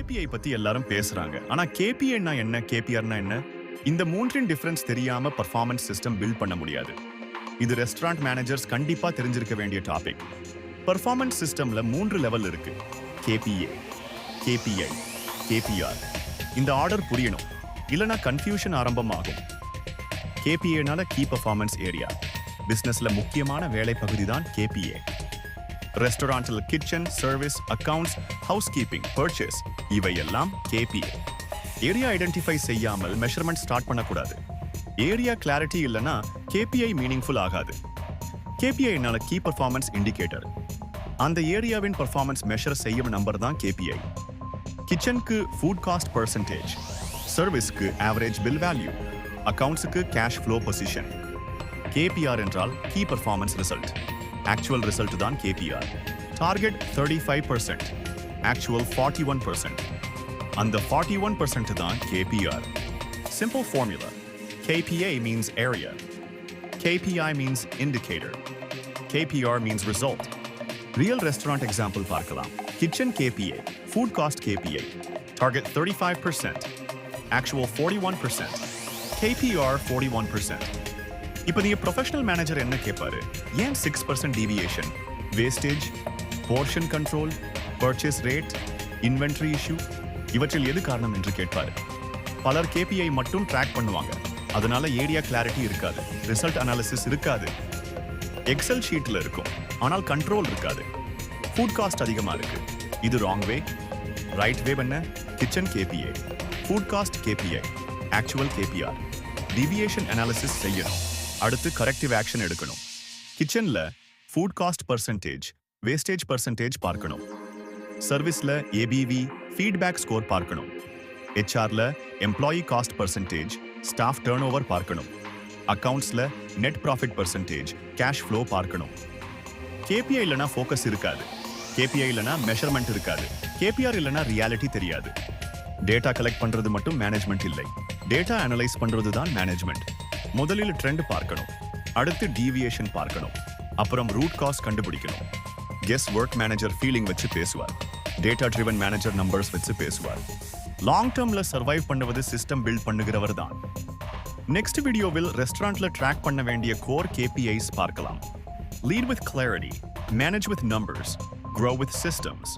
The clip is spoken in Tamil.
KPI பத்தி எல்லாரும் பேசுறாங்க. ஆனா KPI னா என்ன, KPR னா என்ன? இந்த மூன்றின் டிஃபரன்ஸ் தெரியாம பெர்ஃபார்மன்ஸ் சிஸ்டம் பில்ட் பண்ண முடியாது. இது ரெஸ்டாரண்ட் மேனேஜர்ஸ் கண்டிப்பா தெரிஞ்சிருக்க வேண்டிய டாபிக். பெர்ஃபார்மன்ஸ் சிஸ்டம்ல 3 லெவல் இருக்கு. KPA, KPI, KPR. இந்த ஆர்டர் புரியணும். இல்லனா கன்ஃபியூஷன் ஆரம்பமாகும். KPA னால கீ பெர்ஃபார்மன்ஸ் ஏரியா. பிசினஸ்ல முக்கியமான வேலை பகுதி தான் KPA. ரெஸ்டாரண்ட்ல kitchen, service, accounts, housekeeping, purchase இவையெல்லாம் KPA. ஏரியா ஐடென்டிஃபை செய்யாமல் மெஷர்மெண்ட் ஸ்டார்ட் பண்ணக்கூடாது. ஏரியா கிளாரிட்டி இல்லனா KPI மீனிங்ஃபுல் ஆகாது. KPI னால கீ பெர்ஃபார்மன்ஸ் இண்டிகேட்டர். அந்த ஏரியாவின் பெர்ஃபார்மன்ஸ் மெஷர் செய்யும் நம்பர் தான் KPI. கிச்சனுக்கு ஃபுட் காஸ்ட் பெர்சன்டேஜ், சர்வீஸ்க்கு ஆவரேஜ் பில் வேல்யூ, அக்கவுண்ட்ஸுக்கு கேஷ் ஃப்ளோ பொசிஷன். KPR என்றால் key performance result. Actual result தான் KPR. Target 35%, actual 41%. அந்த 41% தான் KPR. Simple formula. KPA means area. KPI means indicator. KPR means result. Real restaurant example பார்க்கலாம். Kitchen KPA, food cost KPI. Target 35%, actual 41%. KPR 41%. இப்போ நீங்க ப்ரொஃபஷனல் மேனேஜர் என்ன கேட்பாரு? ஏன் 6% deviation? Wastage, portion control, purchase rate, inventory issue இவற்றில் எது காரணம் என்று கேட்பாரு. பலர் KPI மட்டும் ட்ராக் பண்ணுவாங்க. அதனால ஏரியா கிளாரிட்டி இருக்காது, ரிசல்ட் அனாலிசிஸ் இருக்காது. எக்ஸல் ஷீட்ல இருக்கும், ஆனால் கண்ட்ரோல் இருக்காது. ஃபுட் காஸ்ட் அதிகமா இருக்கு. இது ராங் வே. ரைட் வே என்ன? Kitchen KPA, food cost KPI, actual KPR. Deviation analysis செய்யணும். அடுத்து கரெக்டிவ் ஆக்ஷன் எடுக்கணும். கிச்சன்ல food cost percentage, wastage percentage பார்க்கணும். சர்வீஸ்ல ABV, ஃபீட்பேக் ஸ்கோர் பார்க்கணும். HRல employee cost percentage, staff turnover பார்க்கணும். அக்கவுண்ட்ஸ்ல net profit percentage, cash flow பார்க்கணும். KPI இல்லனா ஃபோக்கஸ் இருக்காது. KPI இல்லனா மெஷர்மெண்ட் இருக்காது. KPR இல்லனா ரியாலிட்டி தெரியாது. டேட்டா கலெக்ட் பண்றது மட்டும் மேனேஜ்மெண்ட் இல்லை. டேட்டா அனலைஸ் பண்றது தான் மேனேஜ்மெண்ட். முதலில் ட்ரெண்ட் பார்க்கணும், அடுத்து டீவியேஷன் பார்க்கணும், அப்புறம் ரூட் காஸ் கண்டுபிடிக்கணும். கெஸ் ஒர்க் மேனேஜர் ஃபீலிங் வச்சு பேசுவார். டேட்டா ட்ரிவன் மேனேஜர் நம்பர்ஸ் வச்சு பேசுவார். லாங் டேர்ம்ல சர்வைவ் பண்ணுவது சிஸ்டம் பில்ட் பண்ணுகிறவர் தான். நெக்ஸ்ட் வீடியோவில் ரெஸ்டாரண்ட்ல ட்ராக் பண்ண வேண்டிய கோர் KPIs பார்க்கலாம். Lead with clarity, manage with numbers, grow with systems.